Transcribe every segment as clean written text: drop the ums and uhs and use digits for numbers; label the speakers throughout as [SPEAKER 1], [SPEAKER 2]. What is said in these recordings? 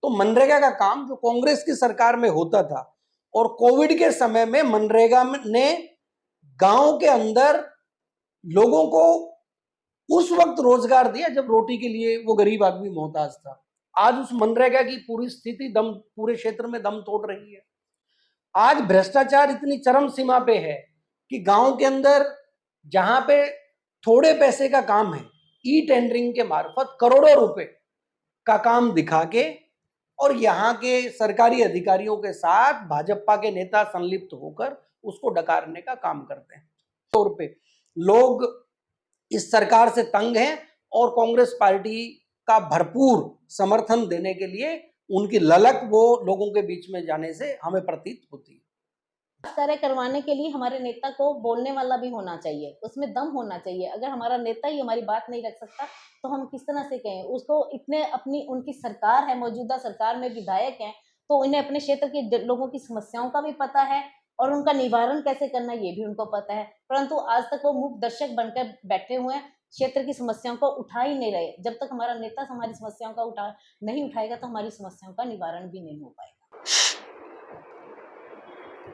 [SPEAKER 1] तो मनरेगा का काम जो कांग्रेस की सरकार में होता था और कोविड के समय में मनरेगा ने गांव के अंदर लोगों को उस वक्त रोजगार दिया जब रोटी के लिए वो गरीब आदमी मोहताज था। आज उस मनरेगा की पूरी स्थिति पूरे क्षेत्र में दम तोड़ रही है। आज भ्रष्टाचार इतनी चरम सीमा पे है कि गांव के अंदर जहां पे थोड़े पैसे का काम है, ई टेंडरिंग के मार्फत करोड़ों रुपए का काम दिखा के और यहाँ के सरकारी अधिकारियों के साथ भाजपा के नेता संलिप्त होकर उसको डकारने का काम करते हैं। तौर पे लोग इस सरकार से तंग हैं और कांग्रेस पार्टी का भरपूर समर्थन देने के लिए उनकी ललक वो लोगों के बीच में जाने से हमें प्रतीत होती है।
[SPEAKER 2] कार्य करवाने के लिए हमारे नेता को बोलने वाला भी होना चाहिए, उसमें दम होना चाहिए। अगर हमारा नेता ही हमारी बात नहीं रख सकता तो हम किस तरह से कहें उसको। इतने उनकी सरकार है, मौजूदा सरकार में विधायक हैं, तो इन्हें अपने क्षेत्र के लोगों की समस्याओं का भी पता है और उनका निवारण कैसे करना ये भी उनको पता है। परंतु आज तक वो मूक दर्शक बनकर बैठे हुए हैं, क्षेत्र की समस्याओं को उठा ही नहीं रहे। जब तक हमारा नेता हमारी समस्याओं का नहीं उठाएगा तो हमारी समस्याओं का निवारण भी नहीं हो पाएगा।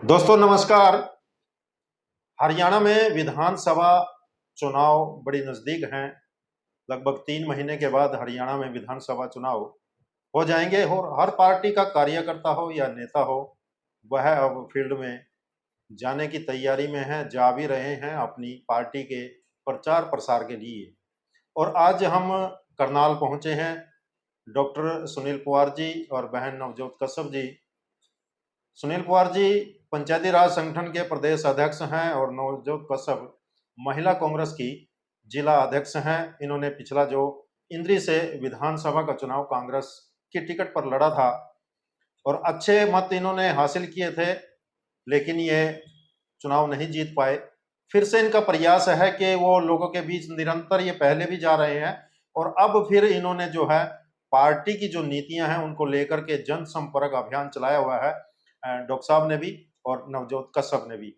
[SPEAKER 3] दोस्तों नमस्कार। हरियाणा में विधानसभा चुनाव बड़ी नज़दीक हैं। लगभग 3 महीने के बाद हरियाणा में विधानसभा चुनाव हो जाएंगे और हर पार्टी का कार्यकर्ता हो या नेता हो वह अब फील्ड में जाने की तैयारी में है, जा भी रहे हैं अपनी पार्टी के प्रचार प्रसार के लिए। और आज हम करनाल पहुंचे हैं। डॉक्टर सुनील पवार जी और बहन नवजोत कश्यप जी। सुनील पवार जी पंचायती राज संगठन के प्रदेश अध्यक्ष हैं और नवजोत कश्यप महिला कांग्रेस की जिला अध्यक्ष हैं। इन्होंने पिछला जो इंद्री से विधानसभा का चुनाव कांग्रेस की टिकट पर लड़ा था और अच्छे मत इन्होंने हासिल किए थे, लेकिन ये चुनाव नहीं जीत पाए। फिर से इनका प्रयास है कि वो लोगों के बीच निरंतर, ये पहले भी जा रहे हैं और अब फिर इन्होंने जो है पार्टी की जो नीतियां हैं उनको लेकर के जनसंपर्क अभियान चलाया हुआ है, डॉक्टर साहब ने भी और नवजोत कश्यप ने भी।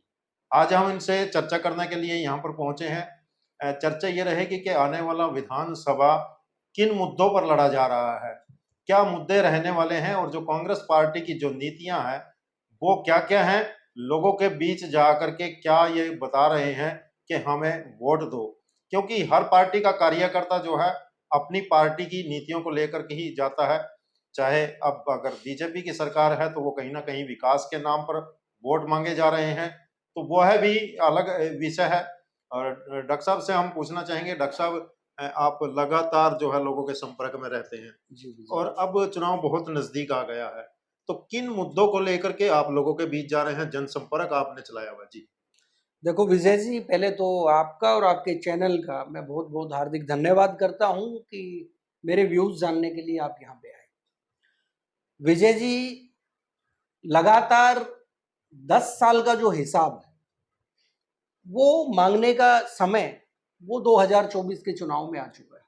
[SPEAKER 3] आज हम इनसे चर्चा करने के लिए यहाँ पर पहुंचे हैं। चर्चा ये रहेगी कि आने वाला विधानसभा किन मुद्दों पर लड़ा जा रहा है, क्या मुद्दे रहने वाले हैं और जो कांग्रेस पार्टी की जो नीतियां हैं वो क्या क्या हैं, लोगों के बीच जाकर के क्या ये बता रहे हैं कि हमें वोट दो। क्योंकि हर पार्टी का कार्यकर्ता जो है अपनी पार्टी की नीतियों को लेकर के ही जाता है। चाहे अब अगर बीजेपी की सरकार है तो वो कहीं ना कहीं विकास के नाम पर वोट मांगे जा रहे हैं, तो वह भी अलग विषय है। और डॉक्टर साहब से हम पूछना चाहेंगे, डॉक्टर साहब आप लगातार जो है लोगों के संपर्क में रहते हैं
[SPEAKER 1] जी।
[SPEAKER 3] और अब चुनाव बहुत नजदीक आ गया है, तो किन मुद्दों को लेकर के आप लोगों के बीच जा रहे हैं, जनसंपर्क आपने चलाया हुआ? जी
[SPEAKER 1] देखो विजय जी, पहले तो आपका और आपके चैनल का मैं बहुत बहुत हार्दिक धन्यवाद करता हूं कि मेरे व्यूज जानने के लिए आप यहाँ पे आए। विजय जी, लगातार 10 साल का जो हिसाब है वो मांगने का समय वो 2024 के चुनाव में आ चुका है।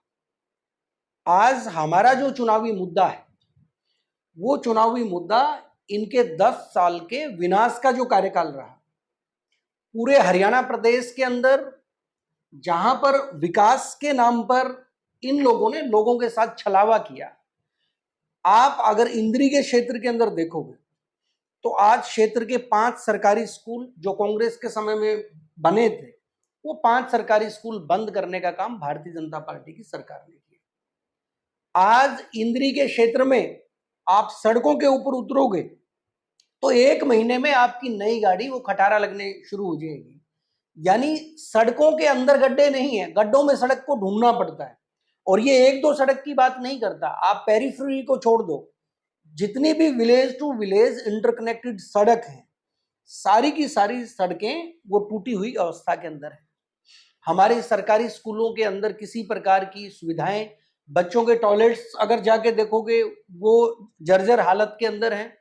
[SPEAKER 1] आज हमारा जो चुनावी मुद्दा है वो चुनावी मुद्दा इनके 10 साल के विनाश का जो कार्यकाल रहा, पूरे हरियाणा प्रदेश के अंदर जहां पर विकास के नाम पर इन लोगों ने लोगों के साथ छलावा किया। आप अगर इंद्री के क्षेत्र के अंदर देखोगे तो आज क्षेत्र के 5 सरकारी स्कूल जो कांग्रेस के समय में बने थे, वो 5 सरकारी स्कूल बंद करने का काम भारतीय जनता पार्टी की सरकार ने किया। आज इंद्री के क्षेत्र में आप सड़कों के ऊपर उतरोगे तो 1 महीने में आपकी नई गाड़ी वो खटारा लगने शुरू हो जाएगी। यानी सड़कों के अंदर गड्ढे नहीं है, गड्ढों में सड़क को ढूंढना पड़ता है। और ये 1-2 सड़क की बात नहीं करता, आप पेरिफेरी को छोड़ दो, जितनी भी विलेज टू विलेज इंटरकनेक्टेड सड़क है, सारी की सारी सड़कें वो टूटी हुई अवस्था के अंदर है। हमारे सरकारी स्कूलों के अंदर किसी प्रकार की सुविधाएं, बच्चों के टॉयलेट्स अगर जाके देखोगे वो जर्जर हालत के अंदर हैं।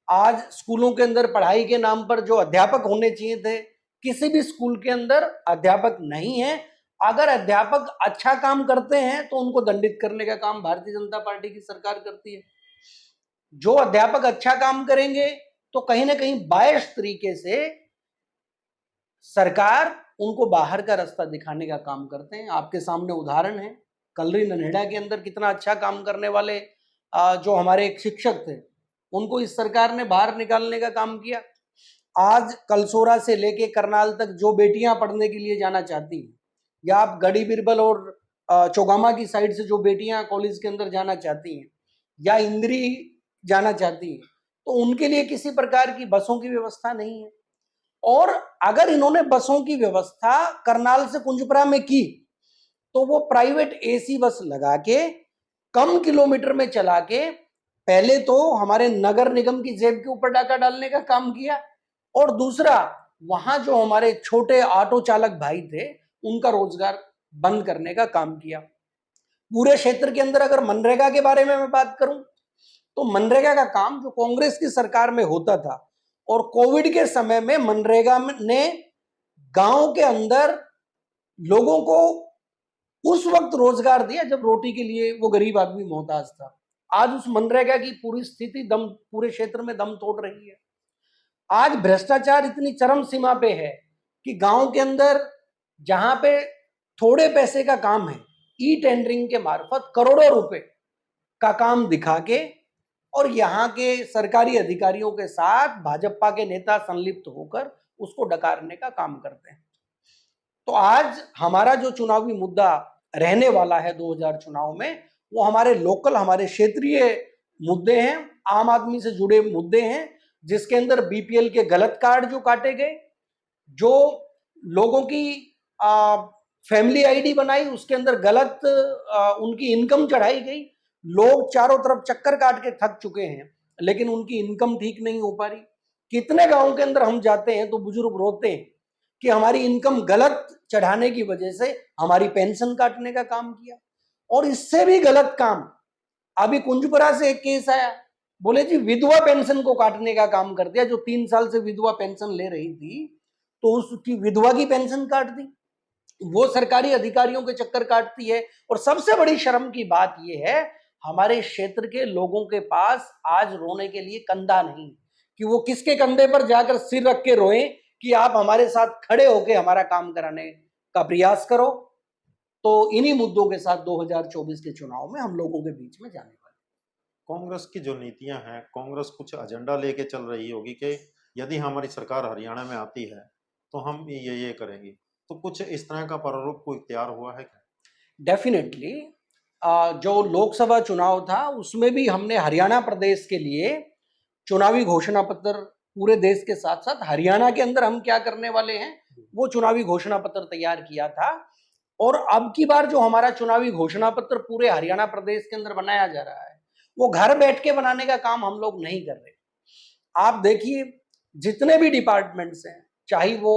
[SPEAKER 1] आज स्कूलों के अंदर पढ़ाई के नाम पर जो अध्यापक होने चाहिए थे, किसी भी स्कूल के अंदर अध्यापक नहीं है। अगर अध्यापक अच्छा काम करते हैं तो उनको दंडित करने का काम भारतीय जनता पार्टी की सरकार करती है। जो अध्यापक अच्छा काम करेंगे तो कहीं ना कहीं बायस तरीके से सरकार उनको बाहर का रास्ता दिखाने का काम करते हैं। आपके सामने उदाहरण है, कलरी ननेड़ा के अंदर कितना अच्छा काम करने वाले जो हमारे एक शिक्षक थे उनको इस सरकार ने बाहर निकालने का काम किया। आज कलसोरा से लेके करनाल तक जो बेटियां पढ़ने के लिए जाना चाहती हैं, या आप गढ़ी बिरबल और चौगामा की साइड से जो बेटियां कॉलेज के अंदर जाना चाहती हैं, या इंद्री जाना चाहती हैं, तो उनके लिए किसी प्रकार की बसों की व्यवस्था नहीं है। और अगर इन्होंने बसों की व्यवस्था करनाल से कुंजपुरा में की, तो वो प्राइवेट एसी बस लगा के कम किलोमीटर में चला के पहले तो हमारे नगर निगम की जेब के ऊपर डाका डालने का काम किया, और दूसरा वहां जो हमारे छोटे ऑटो चालक भाई थे उनका रोजगार बंद करने का काम किया। पूरे क्षेत्र के अंदर अगर मनरेगा के बारे में मैं बात करूं, तो मनरेगा का काम जो कांग्रेस की सरकार में होता था, और कोविड के समय में मनरेगा ने गांव के अंदर लोगों को उस वक्त रोजगार दिया जब रोटी के लिए वो गरीब आदमी मोहताज था। आज उस मनरेगा की पूरी स्थिति पूरे क्षेत्र में दम तोड़ रही है। आज भ्रष्टाचार इतनी चरम सीमा पे है कि गांव के अंदर जहां पे थोड़े पैसे का काम है, ई टेंडरिंग के मार्फत करोड़ों रुपए का काम दिखा के और यहाँ के सरकारी अधिकारियों के साथ भाजपा के नेता संलिप्त होकर उसको डकारने का काम करते हैं। तो आज हमारा जो चुनावी मुद्दा रहने वाला है 2000 चुनाव में, वो हमारे लोकल, हमारे क्षेत्रीय मुद्दे हैं, आम आदमी से जुड़े मुद्दे हैं, जिसके अंदर बीपीएल के गलत कार्ड जो काटे गए, जो लोगों की फैमिली आईडी बनाई उसके अंदर गलत उनकी इनकम चढ़ाई गई। लोग चारों तरफ चक्कर काट के थक चुके हैं, लेकिन उनकी इनकम ठीक नहीं हो पा रही। कितने गांव के अंदर हम जाते हैं तो बुजुर्ग रोते हैं कि हमारी इनकम गलत चढ़ाने की वजह से हमारी पेंशन काटने का काम किया। और इससे भी गलत काम, अभी कुंजपुरा से एक केस आया, बोले जी विधवा पेंशन को काटने का काम कर दिया। जो 3 साल से विधवा पेंशन ले रही थी तो उसकी विधवा की पेंशन काट दी। वो सरकारी अधिकारियों के चक्कर काटती है। और सबसे बड़ी शर्म की बात यह है, हमारे क्षेत्र के लोगों के पास आज रोने के लिए कंधा नहीं कि वो किसके कंधे पर जाकर सिर रख के रोए कि आप हमारे साथ खड़े होकर हमारा काम कराने का प्रयास करो। तो इन्हीं मुद्दों के साथ 2024 के चुनाव में हम लोगों के बीच में जाने वाले।
[SPEAKER 3] कांग्रेस की जो नीतियां हैं, कांग्रेस कुछ एजेंडा लेके चल रही होगी कि यदि हमारी सरकार हरियाणा में आती है तो हम ये करेंगे, तो कुछ इस तरह का प्रारूप कोई तैयार हुआ है क्या?
[SPEAKER 1] डेफिनेटली जो लोकसभा चुनाव था उसमें भी हमने हरियाणा प्रदेश के लिए चुनावी घोषणा पत्र, पूरे देश के साथ साथ हरियाणा के अंदर हम क्या करने वाले हैं वो चुनावी घोषणा पत्र तैयार किया था। और अब की बार जो हमारा चुनावी घोषणा पत्र पूरे हरियाणा प्रदेश के अंदर बनाया जा रहा है, वो घर बैठ के बनाने का काम हम लोग नहीं कर रहे। आप देखिए, जितने भी डिपार्टमेंट्स हैं, चाहे वो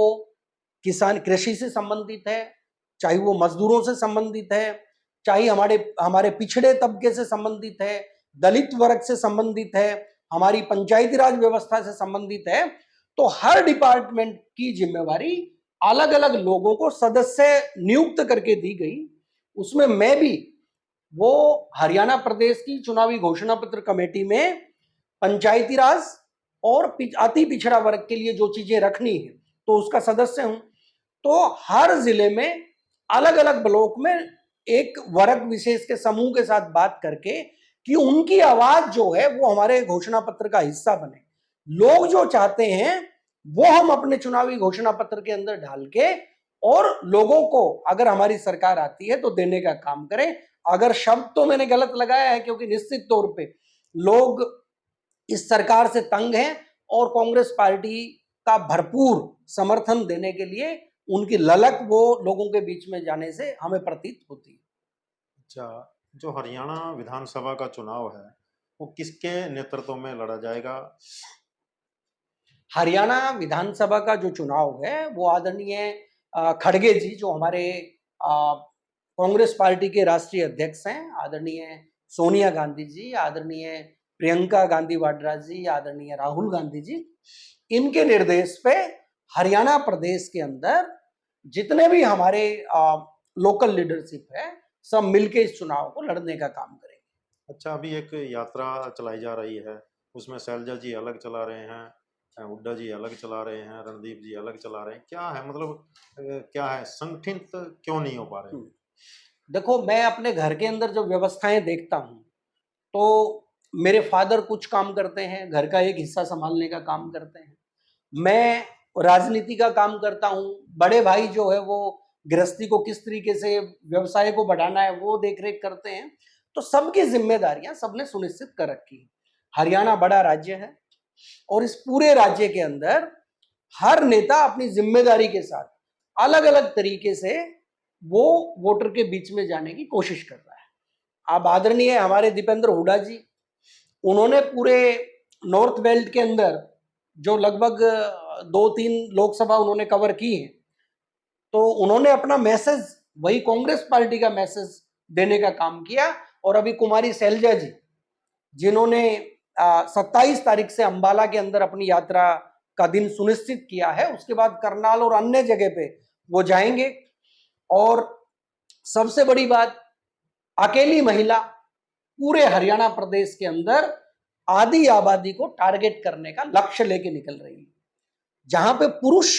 [SPEAKER 1] किसान कृषि से संबंधित है, चाहे वो मजदूरों से संबंधित है, चाहे हमारे हमारे पिछड़े तबके से संबंधित है, दलित वर्ग से संबंधित है, हमारी पंचायती राज व्यवस्था से संबंधित है, तो हर डिपार्टमेंट की जिम्मेवारी अलग अलग लोगों को सदस्य नियुक्त करके दी गई। उसमें मैं भी वो हरियाणा प्रदेश की चुनावी घोषणा पत्र कमेटी में पंचायती राज और अति पिछड़ा वर्ग के लिए जो चीजें रखनी है तो उसका सदस्य हूं। तो हर जिले में अलग अलग ब्लॉक में एक वर्ग विशेष के समूह के साथ बात करके कि उनकी आवाज जो है वो हमारे घोषणा पत्र का हिस्सा बने। लोग जो चाहते हैं वो हम अपने चुनावी घोषणा पत्र के अंदर डाल के और लोगों को, अगर हमारी सरकार आती है तो देने का काम करें। अगर शब्द तो मैंने गलत लगाया है, क्योंकि निश्चित तौर पे लोग इस सरकार से तंग हैं और कांग्रेस पार्टी का भरपूर समर्थन देने के लिए उनकी ललक वो लोगों के बीच में जाने से हमें प्रतीत होती है।
[SPEAKER 3] अच्छा, जो हरियाणा विधानसभा का चुनाव है वो किसके नेतृत्व में लड़ा जाएगा?
[SPEAKER 1] हरियाणा विधानसभा का जो चुनाव है वो आदरणीय खड़गे जी, जो हमारे कांग्रेस पार्टी के राष्ट्रीय अध्यक्ष हैं, आदरणीय सोनिया गांधी जी, आदरणीय प्रियंका गांधी वाड्रा जी, आदरणीय राहुल गांधी जी, इनके निर्देश पे हरियाणा प्रदेश के अंदर जितने भी हमारे लोकल लीडरशिप है, सब मिलके इस चुनाव को लड़ने का काम करेंगे।
[SPEAKER 3] अच्छा, अभी एक यात्रा चलाई जा रही है, उसमें शैलजा जी अलग चला रहे हैं, हुड्डा जी अलग चला रहे हैं, रणदीप जी अलग चला रहे हैं, क्या है मतलब क्या है, संगठित क्यों नहीं हो पा रहे?
[SPEAKER 1] देखो, मैं अपने घर के अंदर जब व्यवस्थाएं देखता हूं तो मेरे फादर कुछ काम करते हैं, घर का एक हिस्सा संभालने का काम करते हैं, मैं राजनीति का काम करता हूँ, बड़े भाई जो है वो गृहस्थी को किस तरीके से व्यवसाय को बढ़ाना है वो देख रेख करते हैं। तो सबकी जिम्मेदारियां सबने सुनिश्चित कर रखी है। हरियाणा बड़ा राज्य है और इस पूरे राज्य के अंदर हर नेता अपनी जिम्मेदारी के साथ अलग अलग तरीके से वो वोटर के बीच में जाने की कोशिश कर रहा है। अब आदरणीय हमारे दीपेंद्र हुड्डा जी, उन्होंने पूरे नॉर्थ बेल्ट के अंदर जो लगभग 2-3 लोकसभा उन्होंने कवर की है, तो उन्होंने अपना मैसेज वही कांग्रेस पार्टी का मैसेज देने का काम किया। और अभी कुमारी शैलजा जी, जिन्होंने 27 तारीख से अंबाला के अंदर अपनी यात्रा का दिन सुनिश्चित किया है, उसके बाद करनाल और अन्य जगह पे वो जाएंगे। और सबसे बड़ी बात, अकेली महिला पूरे हरियाणा प्रदेश के अंदर आधी आबादी को टारगेट करने का लक्ष्य लेके निकल रही है। जहां पे पुरुष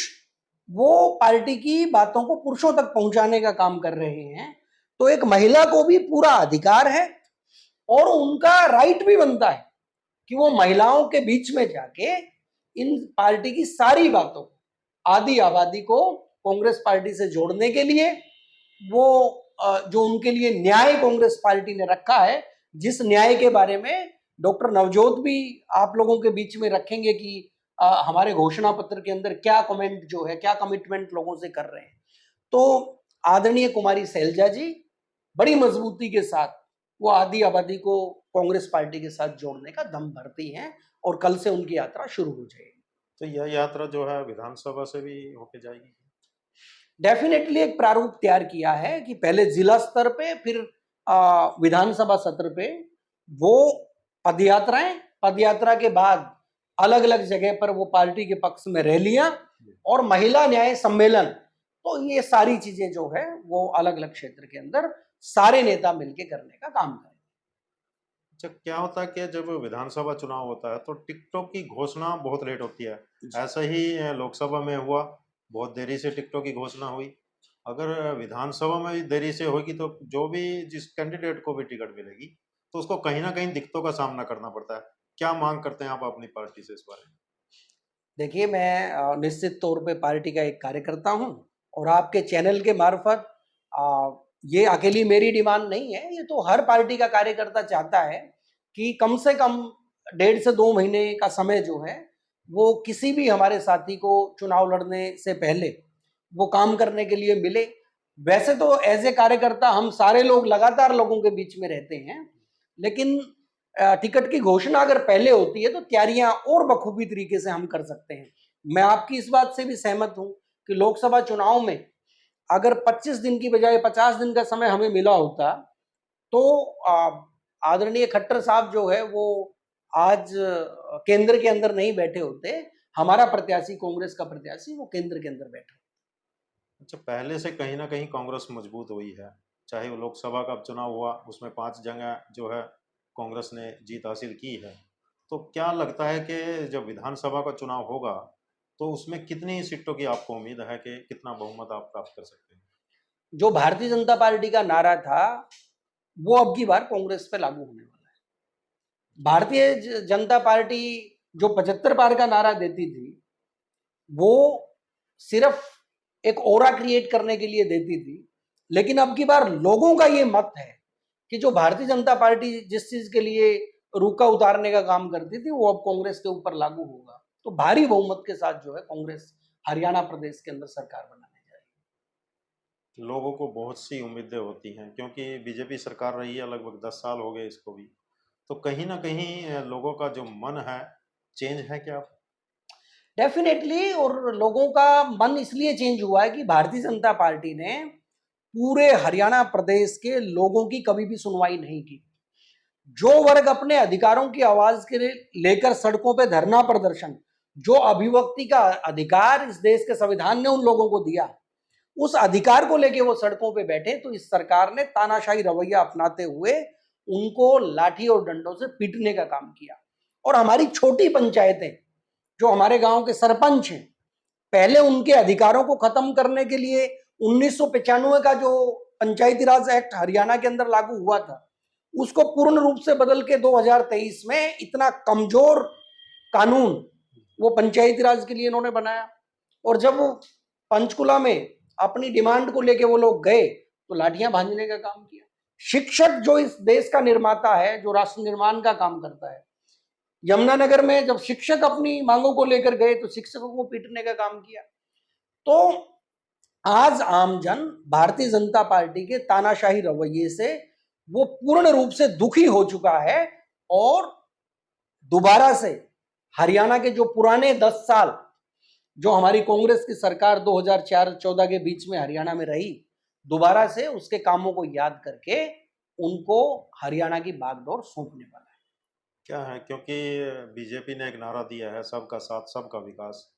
[SPEAKER 1] वो पार्टी की बातों को पुरुषों तक पहुंचाने का काम कर रहे हैं, तो एक महिला को भी पूरा अधिकार है और उनका राइट भी बनता है कि वो महिलाओं के बीच में जाके इन पार्टी की सारी बातों, आधी आबादी को कांग्रेस पार्टी से जोड़ने के लिए वो जो उनके लिए न्याय कांग्रेस पार्टी ने रखा है, जिस न्याय के बारे में डॉक्टर नवजोत भी आप लोगों के बीच में रखेंगे कि हमारे घोषणा पत्र के अंदर क्या कमेंट जो है, क्या कमिटमेंट लोगों से कर रहे हैं। तो आदरणीय कुमारी शैलजा जी बड़ी मजबूती के साथ वो आधी आबादी को कांग्रेस पार्टी के साथ जोड़ने का दम भरती हैं और कल से उनकी यात्रा शुरू हो जाएगी।
[SPEAKER 3] तो यह यात्रा जो है विधानसभा से भी होके जाएगी?
[SPEAKER 1] डेफिनेटली एक प्रारूप तैयार किया है कि पहले जिला स्तर पे, फिर विधानसभा सत्र पे वो पदयात्राएं, पदयात्रा के बाद अलग अलग जगह पर वो पार्टी के पक्ष में रैलियां और महिला न्याय सम्मेलन। तो ये सारी चीजें जो है वो अलग अलग क्षेत्र के अंदर सारे नेता मिलके करने का काम करें।
[SPEAKER 3] अच्छा, क्या होता है कि जब विधानसभा चुनाव होता है तो टिकटों की घोषणा बहुत लेट होती है। ऐसा ही लोकसभा में हुआ, बहुत देरी से टिकटों की घोषणा हुई। अगर विधानसभा में भी देरी से होगी तो जो भी जिस कैंडिडेट को भी टिकट मिलेगी तो उसको कहीं ना कहीं दिक्कतों का सामना करना पड़ता है। क्या मांग करते हैं आप अपनी पार्टी से इस बारे में?
[SPEAKER 1] देखिए, मैं निश्चित तौर पे पार्टी का एक कार्यकर्ता हूं और आपके चैनल के मार्फत ये अकेली मेरी डिमांड नहीं है, ये तो हर पार्टी का कार्यकर्ता चाहता है कि कम से कम 1.5 से 2 महीने का समय जो है वो किसी भी हमारे साथी को चुनाव लड़ने से पहले वो काम करने के लिए मिले। वैसे तो एज ए कार्यकर्ता हम सारे लोग लगातार लोगों के बीच में रहते हैं, लेकिन टिकट की घोषणा अगर पहले होती है तो तैयारियां और बखूबी तरीके से हम कर सकते हैं। मैं आपकी इस बात से भी सहमत हूं कि लोकसभा चुनाव में अगर 25 दिन की बजाय 50 दिन का समय हमें मिला होता तो आदरणीय खट्टर साहब जो है वो आज केंद्र के अंदर नहीं बैठे होते। हमारा प्रत्याशी, कांग्रेस का प्रत्याशी, वो केंद्र के अंदर बैठे।
[SPEAKER 3] अच्छा, पहले से कहीं ना कहीं कांग्रेस मजबूत हुई है। चाहे वो लोकसभा का चुनाव हुआ उसमें 5 जगह जो है कांग्रेस ने जीत हासिल की है। तो क्या लगता है कि जब विधानसभा का चुनाव होगा तो उसमें कितनी सीटों की आपको उम्मीद है कि कितना बहुमत आप प्राप्त कर सकते हैं?
[SPEAKER 1] जो भारतीय जनता पार्टी का नारा था वो अब की बार कांग्रेस पे लागू होने वाला है। भारतीय जनता पार्टी जो 75 पार का नारा देती थी वो सिर्फ एक ओरा क्रिएट करने के लिए देती थी, लेकिन अब की बार लोगों का ये मत है कि जो भारतीय जनता पार्टी जिस चीज के लिए रुका उतारने का काम करती थी वो अब कांग्रेस के ऊपर लागू होगा। तो भारी बहुमत के साथ जो है कांग्रेस हरियाणा प्रदेश के अंदर सरकार बनाने जा रही है।
[SPEAKER 3] लोगों को बहुत सी उम्मीदें होती हैं क्योंकि बीजेपी सरकार रही है लगभग 10 साल हो गए इसको भी। तो कहीं ना कहीं लोगों का जो मन है चेंज है क्या?
[SPEAKER 1] डेफिनेटली, और लोगों का मन इसलिए चेंज हुआ है कि भारतीय जनता पार्टी ने पूरे हरियाणा प्रदेश के लोगों की कभी भी सुनवाई नहीं की। जो वर्ग अपने अधिकारों की आवाज के लिए लेकर सड़कों पे धरना प्रदर्शन, जो अभिव्यक्ति का अधिकार इस देश के संविधान ने उन लोगों को दिया, उस अधिकार को लेके वो सड़कों पे बैठे, तो इस सरकार ने तानाशाही रवैया अपनाते हुए उनको लाठी और डंडों से पीटने का काम किया। और हमारी छोटी पंचायतें, जो हमारे गांव के सरपंच हैं, पहले उनके अधिकारों को खत्म करने के लिए 1995 का जो पंचायती राज एक्ट हरियाणा के अंदर लागू हुआ था उसको पूर्ण रूप से बदल के 2023 में इतना कमजोर कानून वो पंचायती राज के लिए इन्होंने बनाया। और जब वो पंचकुला में अपनी डिमांड को लेके वो लोग गए तो लाठियां भांजने का काम किया। शिक्षक जो इस देश का निर्माता है, जो राष्ट्र निर्माण का काम करता है, यमुनानगर में जब शिक्षक अपनी मांगों को लेकर गए तो शिक्षकों को पीटने का काम किया। तो आज आमजन भारतीय जनता पार्टी के तानाशाही रवैये से वो पूर्ण रूप से दुखी हो चुका है और दोबारा से हरियाणा के जो पुराने 10 साल जो हमारी कांग्रेस की सरकार 2004-14 के बीच में हरियाणा में रही, दोबारा से उसके कामों को याद करके उनको हरियाणा की बागडोर सौंपने वाला है।
[SPEAKER 3] क्या है, क्योंकि बीजेपी ने एक नारा दिया है सबका साथ सबका विकास,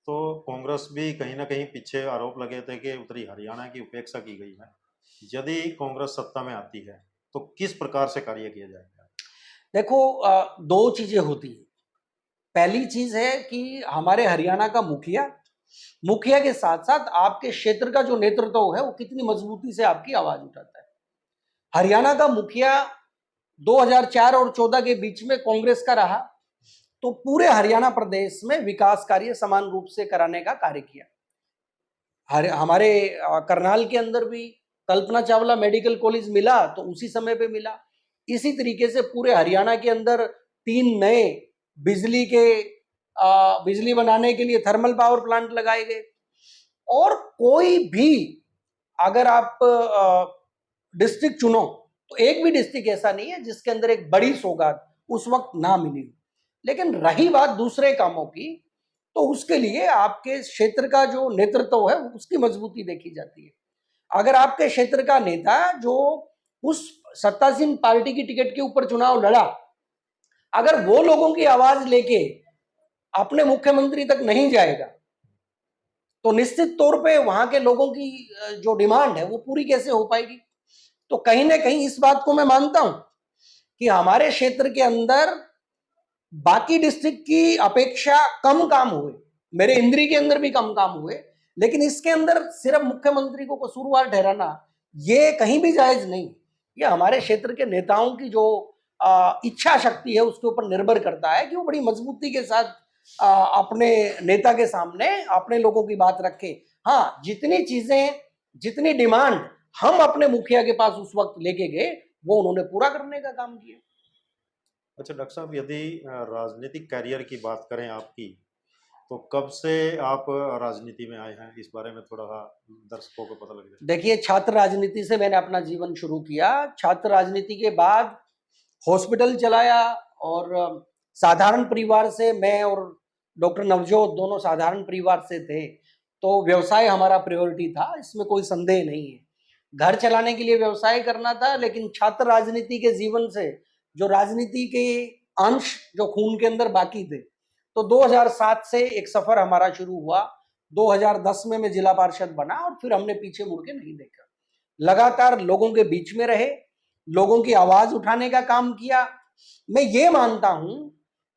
[SPEAKER 3] तो कांग्रेस भी कहीं ना कहीं पीछे आरोप लगे थे कि उत्तरी हरियाणा की उपेक्षा की गई है। यदि कांग्रेस सत्ता में आती है तो किस प्रकार से कार्य किया जाएगा?
[SPEAKER 1] देखो, दो चीजें होती हैं। पहली चीज है कि हमारे हरियाणा का मुखिया के साथ साथ आपके क्षेत्र का जो नेतृत्व है वो कितनी मजबूती से आपकी आवाज उठाता है। हरियाणा का मुखिया 2004 और 14 के बीच में कांग्रेस का रहा तो पूरे हरियाणा प्रदेश में विकास कार्य समान रूप से कराने का कार्य किया। हमारे करनाल के अंदर भी कल्पना चावला मेडिकल कॉलेज मिला तो उसी समय पे मिला। इसी तरीके से पूरे हरियाणा के अंदर 3 नए बिजली बनाने के लिए थर्मल पावर प्लांट लगाए गए। और कोई भी अगर आप डिस्ट्रिक्ट चुनो तो एक भी डिस्ट्रिक्ट ऐसा नहीं है जिसके अंदर एक बड़ी सौगात उस वक्त ना मिली। लेकिन रही बात दूसरे कामों की, तो उसके लिए आपके क्षेत्र का जो नेतृत्व है उसकी मजबूती देखी जाती है। अगर आपके क्षेत्र का नेता जो उस सत्तासीन पार्टी की टिकट के ऊपर चुनाव लड़ा, अगर वो लोगों की आवाज लेके अपने मुख्यमंत्री तक नहीं जाएगा तो निश्चित तौर पे वहां के लोगों की जो डिमांड है वो पूरी कैसे हो पाएगी। तो कहीं ना कहीं इस बात को मैं मानता हूं कि हमारे क्षेत्र के अंदर बाकी डिस्ट्रिक्ट की अपेक्षा कम काम हुए, मेरे इंद्री के अंदर भी कम काम हुए, लेकिन इसके अंदर सिर्फ मुख्यमंत्री को कसूरवार ठहराना ये कहीं भी जायज नहीं। ये हमारे क्षेत्र के नेताओं की जो इच्छा शक्ति है उसके ऊपर निर्भर करता है कि वो बड़ी मजबूती के साथ अपने नेता के सामने अपने लोगों की बात रखे। हाँ, जितनी चीजें, जितनी डिमांड हम अपने मुखिया के पास उस वक्त लेके गए वो उन्होंने पूरा करने का काम किया।
[SPEAKER 3] अच्छा डॉक्टर साहब, यदि राजनीतिक करियर की बात करें आपकी, तो कब से आप राजनीति में आए हैं, इस बारे में थोड़ा सा दर्शकों को पता लग जाए।
[SPEAKER 1] देखिए, छात्र राजनीति से मैंने अपना जीवन शुरू किया। छात्र राजनीति के बाद हॉस्पिटल चलाया और साधारण परिवार से, मैं और डॉक्टर नवजोत दोनों साधारण परिवार से थे, तो व्यवसाय हमारा प्रायोरिटी था, इसमें कोई संदेह नहीं है। घर चलाने के लिए व्यवसाय करना था, लेकिन छात्र राजनीति के जीवन से जो राजनीति के अंश जो खून के अंदर बाकी थे, तो 2007 से एक सफर हमारा शुरू हुआ। 2010 में मैं जिला पार्षद बना और फिर हमने पीछे मुड़ के नहीं देखा। लगातार लोगों के बीच में रहे, लोगों की आवाज उठाने का काम किया। मैं ये मानता हूं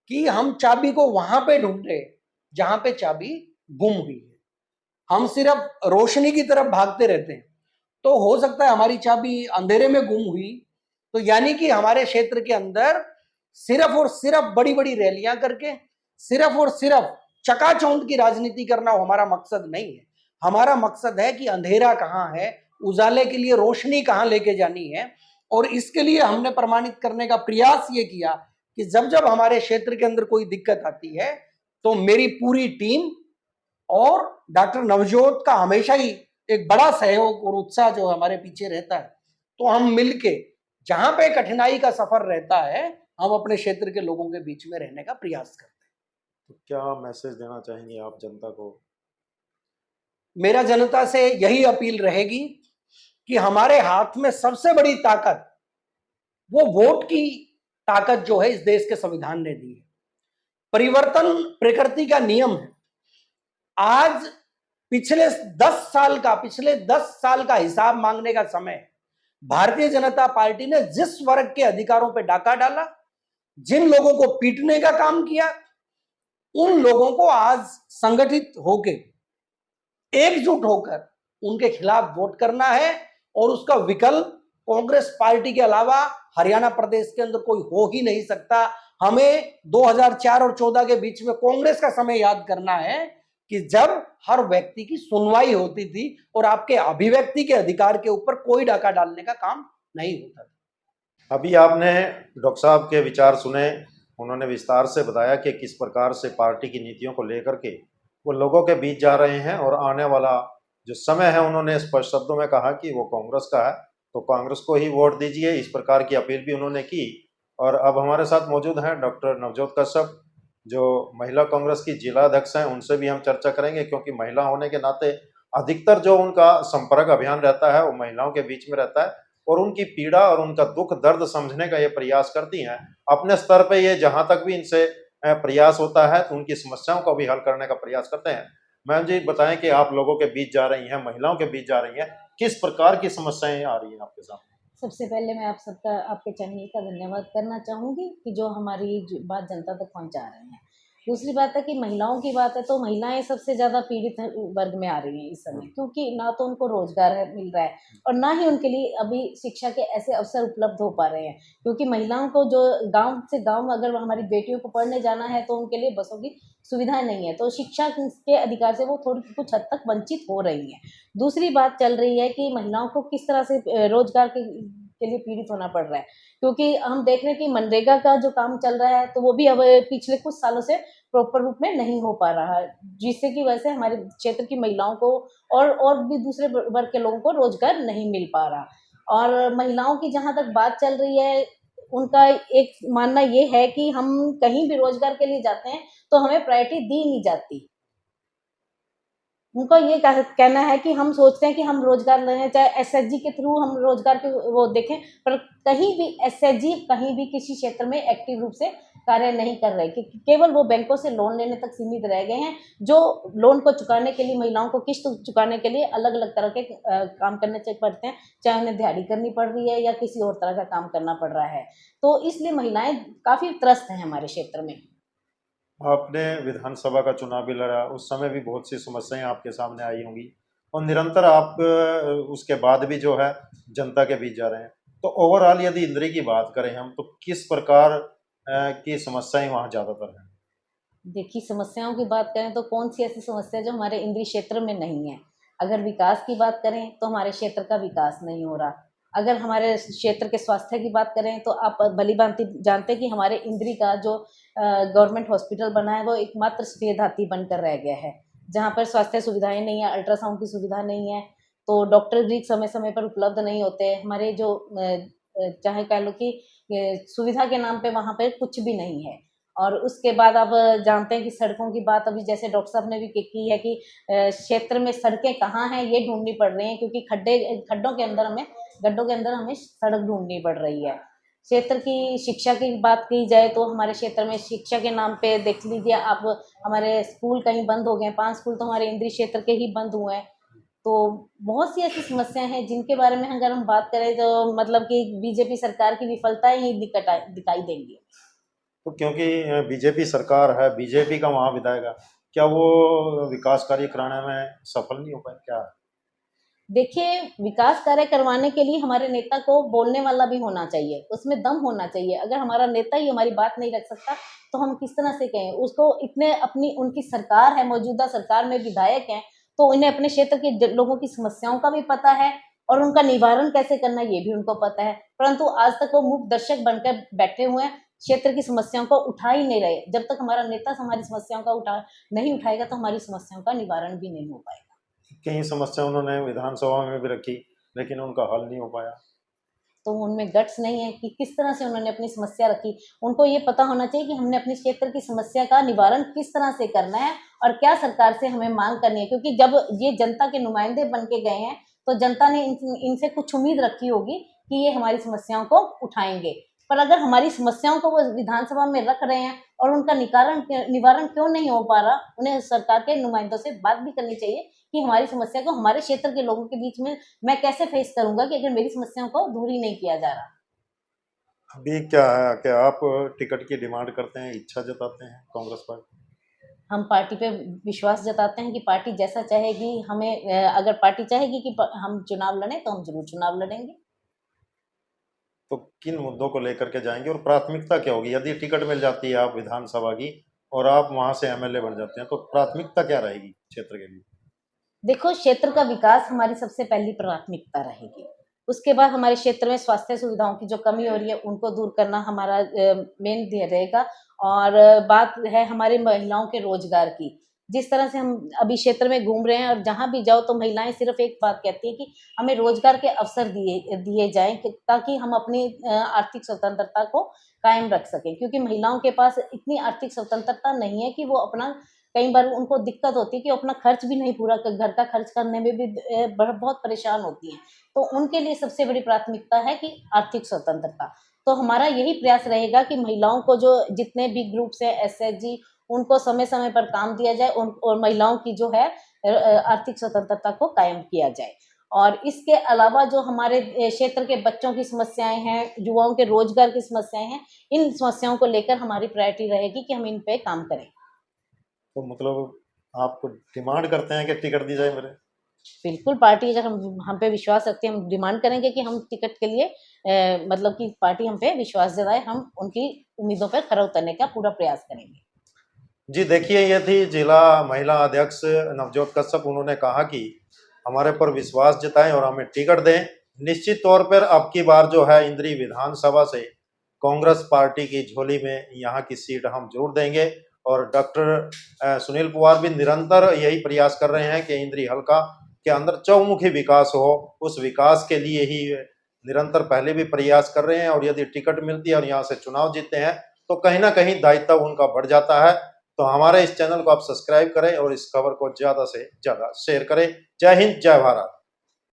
[SPEAKER 1] कि हम चाबी को वहां पे ढूंढे जहां पे चाबी गुम हुई है। हम सिर्फ रोशनी की तरफ भागते रहते हैं, तो हो सकता है हमारी चाबी अंधेरे में गुम हुई। तो यानी कि हमारे क्षेत्र के अंदर सिर्फ और सिर्फ बड़ी बड़ी रैलियां करके सिर्फ और सिर्फ चकाचौंध की राजनीति करना हमारा मकसद नहीं है। हमारा मकसद है कि अंधेरा कहाँ है, उजाले के लिए रोशनी कहाँ लेके जानी है। और इसके लिए हमने प्रमाणित करने का प्रयास ये किया कि जब जब हमारे क्षेत्र के अंदर कोई दिक्कत आती है तो मेरी पूरी टीम और डॉक्टर नवजोत का हमेशा ही एक बड़ा सहयोग और उत्साह जो हमारे पीछे रहता है। तो हम मिलके जहां पे कठिनाई का सफर रहता है, हम अपने क्षेत्र के लोगों के बीच में रहने का प्रयास करते हैं।
[SPEAKER 3] तो क्या मैसेज देना चाहेंगे आप जनता को?
[SPEAKER 1] मेरा जनता से यही अपील रहेगी कि हमारे हाथ में सबसे बड़ी ताकत वो वोट की ताकत जो है इस देश के संविधान ने दी है। परिवर्तन प्रकृति का नियम है। आज पिछले 10 साल का हिसाब मांगने का समय है। भारतीय जनता पार्टी ने जिस वर्ग के अधिकारों पर डाका डाला, जिन लोगों को पीटने का काम किया, उन लोगों को आज संगठित होकर, एकजुट होकर उनके खिलाफ वोट करना है और उसका विकल्प कांग्रेस पार्टी के अलावा हरियाणा प्रदेश के अंदर कोई हो ही नहीं सकता। हमें 2004 और 14 के बीच में कांग्रेस का समय याद करना है कि जब हर व्यक्ति की सुनवाई होती थी और आपके अभिव्यक्ति के अधिकार के ऊपर कोई डाका डालने का काम नहीं होता था।
[SPEAKER 3] अभी आपने डॉक्टर साहब के विचार सुने, उन्होंने विस्तार से बताया कि किस प्रकार से पार्टी की नीतियों को लेकर के वो लोगों के बीच जा रहे हैं और आने वाला जो समय है उन्होंने स्पष्ट शब्दों में कहा कि वो कांग्रेस का है, तो कांग्रेस को ही वोट दीजिए, इस प्रकार की अपील भी उन्होंने की। और अब हमारे साथ मौजूद हैं डॉक्टर नवजोत कश्यप, जो महिला कांग्रेस की जिला अध्यक्ष हैं, उनसे भी हम चर्चा करेंगे, क्योंकि महिला होने के नाते अधिकतर जो उनका संपर्क अभियान रहता है वो महिलाओं के बीच में रहता है और उनकी पीड़ा और उनका दुख दर्द समझने का ये प्रयास करती हैं। अपने स्तर पे ये जहां तक भी इनसे प्रयास होता है तो उनकी समस्याओं को भी हल करने का प्रयास करते हैं। मैम जी बताएं कि आप लोगों के बीच जा रही हैं, महिलाओं के बीच जा रही हैं, किस प्रकार की समस्याएं आ रही हैं आपके सामने?
[SPEAKER 2] सबसे पहले मैं आप सबका, आपके चैनल का धन्यवाद करना चाहूँगी कि जो हमारी बात जनता तक पहुँचा रहे हैं। दूसरी बात है कि महिलाओं की बात है तो महिलाएं सबसे ज़्यादा पीड़ित वर्ग में आ रही हैं इस समय, क्योंकि ना तो उनको रोजगार मिल रहा है और ना ही उनके लिए अभी शिक्षा के ऐसे अवसर उपलब्ध हो पा रहे हैं। क्योंकि महिलाओं को जो गांव से गांव अगर हमारी बेटियों को पढ़ने जाना है तो उनके लिए बसों की सुविधाएं नहीं है, तो शिक्षा के अधिकार से वो थोड़ी कुछ हद तक वंचित हो रही हैं। दूसरी बात चल रही है कि महिलाओं को किस तरह से रोजगार के लिए पीड़ित होना पड़ रहा है, क्योंकि हम देख रहे हैं कि मनरेगा का जो काम चल रहा है तो वो भी अब पिछले कुछ सालों से प्रॉपर रूप में नहीं हो पा रहा है, जिससे कि वैसे हमारे क्षेत्र की महिलाओं को और भी दूसरे वर्ग के लोगों को रोजगार नहीं मिल पा रहा। और महिलाओं की जहाँ तक बात चल रही है, उनका एक मानना ये है कि हम कहीं भी रोजगार के लिए जाते हैं तो हमें प्रायोरिटी दी नहीं जाती। उनका ये कहना है कि हम सोचते हैं कि हम रोजगार लें, चाहे एसएचजी के थ्रू हम रोजगार के वो देखें, पर कहीं भी एसएचजी कहीं भी किसी क्षेत्र में एक्टिव रूप से कार्य नहीं कर रहे, कि केवल वो बैंकों से लोन लेने तक सीमित रह गए हैं, जो लोन को चुकाने के लिए, महिलाओं को किस्त चुकाने के लिए अलग अलग तरह के काम करने पड़ते हैं, चाहे उन्हें दिहाड़ी करनी पड़ रही है या किसी और तरह का काम करना पड़ रहा है। तो इसलिए महिलाएं काफ़ी त्रस्त हैं हमारे क्षेत्र में।
[SPEAKER 3] आपने विधानसभा का चुनाव भी लड़ा, उस समय भी बहुत सी समस्याएं आपके सामने आई होंगी और निरंतर आप उसके बाद भी जो है जनता के बीच जा रहे हैं। तो ओवरऑल यदि इंद्री की बात करें हम, तो किस प्रकार की समस्याएं वहाँ ज़्यादातर हैं?
[SPEAKER 2] देखिए, समस्याओं की बात करें तो कौन सी ऐसी समस्या जो हमारे इंद्री क्षेत्र में नहीं है। अगर विकास की बात करें तो हमारे क्षेत्र का विकास नहीं हो रहा। अगर हमारे क्षेत्र के स्वास्थ्य की बात करें तो आप भली-भांति जानते हैं कि हमारे इंद्री का जो गवर्नमेंट हॉस्पिटल बना है वो एकमात्र सफेद हाथी बनकर रह गया है, जहाँ पर स्वास्थ्य सुविधाएं नहीं है, अल्ट्रासाउंड की सुविधा नहीं है, तो डॉक्टर भी समय समय पर उपलब्ध नहीं होते। हमारे जो चाहे कह लो कि सुविधा के नाम पे वहाँ पे कुछ भी नहीं है। और उसके बाद आप जानते हैं कि सड़कों की बात अभी जैसे डॉक्टर साहब ने भी की है कि क्षेत्र में सड़कें कहाँ हैं ये ढूंढनी पड़ रही हैं, क्योंकि गड्ढों के अंदर हमें सड़क ढूंढनी पड़ रही है। क्षेत्र की शिक्षा की बात की जाए तो हमारे क्षेत्र में शिक्षा के नाम पे देख लीजिए आप, हमारे स्कूल कहीं बंद हो गए, 5 स्कूल तो हमारे इंद्री क्षेत्र के ही बंद हुए हैं। तो बहुत सी ऐसी समस्याएं हैं जिनके बारे में अगर हम बात करें तो मतलब कि बीजेपी सरकार की विफलताएं ही दिखाई देंगी।
[SPEAKER 3] तो क्योंकि बीजेपी सरकार है, बीजेपी का वहाँ विधायक है, क्या वो विकास कार्य कराने में सफल नहीं हो पाए क्या?
[SPEAKER 2] देखिए, विकास कार्य करवाने के लिए हमारे नेता को बोलने वाला भी होना चाहिए, उसमें दम होना चाहिए। अगर हमारा नेता ही हमारी बात नहीं रख सकता तो हम किस तरह से कहें उसको। इतने अपनी उनकी सरकार है, मौजूदा सरकार में विधायक हैं, तो उन्हें अपने क्षेत्र के लोगों की समस्याओं का भी पता है और उनका निवारण कैसे करना ये भी उनको पता है, परंतु आज तक वो मूक दर्शक बनकर बैठे हुए हैं, क्षेत्र की समस्याओं को उठा ही नहीं रहे। जब तक हमारा नेता हमारी समस्याओं का नहीं उठाएगा तो हमारी समस्याओं का निवारण भी नहीं हो पाएगा।
[SPEAKER 3] कई समस्या उन्होंने विधानसभा में भी रखी, लेकिन उनका हल नहीं हो पाया।
[SPEAKER 2] तो उनमें गट्स नहीं है कि किस तरह से उन्होंने अपनी समस्या रखी। उनको ये पता होना चाहिए कि हमने अपने क्षेत्र की समस्या का निवारण किस तरह से करना है और क्या सरकार से हमें मांग करनी है, क्योंकि जब ये जनता के नुमाइंदे बन के गए हैं तो जनता ने इनसे कुछ उम्मीद रखी होगी कि ये हमारी समस्याओं को उठाएंगे। पर अगर हमारी समस्याओं को वो विधानसभा में रख रहे हैं और उनका निवारण क्यों नहीं हो पा रहा, उन्हें सरकार के नुमाइंदों से बात भी करनी चाहिए कि हमारी समस्या को हमारे क्षेत्र के लोगों के बीच में मैं कैसे फेस करूंगा कि अगर मेरी समस्याओं को दूर ही नहीं किया जा रहा।
[SPEAKER 3] अभी क्या है, क्या आप टिकट की डिमांड करते हैं, इच्छा जताते हैं कांग्रेस पार्टी?
[SPEAKER 2] हम पार्टी पे विश्वास जताते हैं कि पार्टी जैसा चाहेगी, हमें अगर पार्टी चाहेगी कि हम चुनाव लड़ें तो हम जरूर चुनाव लड़ेंगे।
[SPEAKER 3] तो किन मुद्दों को लेकर के जाएंगे और प्राथमिकता क्या होगी? यदि टिकट मिल जाती है आप विधानसभा की और आप वहां से एमएलए बन जाते हैं, तो प्राथमिकता क्या रहेगी क्षेत्र के लिए?
[SPEAKER 2] देखो, क्षेत्र का विकास हमारी सबसे पहली प्राथमिकता रहेगी। उसके बाद हमारे क्षेत्र में स्वास्थ्य सुविधाओं की जो कमी हो रही है उनको दूर करना हमारा मेन ध्येय रहेगा। और बात है हमारी महिलाओं के रोजगार की। जिस तरह से हम अभी क्षेत्र में घूम रहे हैं और जहाँ भी जाओ तो महिलाएं सिर्फ एक बात कहती है कि हमें रोजगार के अवसर दिए दिए जाएं ताकि हम अपनी आर्थिक स्वतंत्रता को कायम रख सकें, क्योंकि महिलाओं के पास इतनी आर्थिक स्वतंत्रता नहीं है कि वो अपना, कई बार उनको दिक्कत होती है कि अपना खर्च भी नहीं पूरा घर का खर्च करने में भी बहुत परेशान होती हैं। तो उनके लिए सबसे बड़ी प्राथमिकता है कि आर्थिक स्वतंत्रता। तो हमारा यही प्रयास रहेगा कि महिलाओं को जो जितने भी ग्रुप्स हैं एसएचजी, उनको समय समय पर काम दिया जाए और महिलाओं की जो है आर्थिक स्वतंत्रता को कायम किया जाए। और इसके अलावा जो हमारे क्षेत्र के बच्चों की समस्याएं हैं, युवाओं के रोजगार की समस्याएं हैं, इन समस्याओं को लेकर हमारी प्रायोरिटी रहेगी कि हम इन पे काम करें।
[SPEAKER 3] तो मतलब आप डिमांड करते हैं कि टिकट दी जाए मेरे?
[SPEAKER 2] बिल्कुल, पार्टी अगर हम पे विश्वास रखती है, हम डिमांड करेंगे कि हम टिकट के लिए मतलब कि पार्टी हम पे विश्वास जताए, हम उनकी उम्मीदों पर खरा उतरने का पूरा प्रयास करेंगे।
[SPEAKER 3] जी देखिए, ये थी जिला महिला अध्यक्ष नवजोत कश्यप। उन्होंने कहा कि हमारे पर विश्वास जताएं और हमें टिकट दें। निश्चित तौर पर अब की बार जो है इंद्री विधानसभा से कांग्रेस पार्टी की झोली में यहाँ की सीट हम जरूर देंगे। और डॉक्टर सुनील पवार भी निरंतर यही प्रयास कर रहे हैं कि इंद्री हल्का के अंदर चौमुखी विकास हो। उस विकास के लिए ही निरंतर पहले भी प्रयास कर रहे हैं और यदि टिकट मिलती है और यहाँ से चुनाव जीतते हैं तो कहीं ना कहीं दायित्व उनका बढ़ जाता है। तो हमारे इस चैनल को आप सब्सक्राइब करें और इस खबर को ज़्यादा से ज़्यादा शेयर करें। जय हिंद, जय भारत।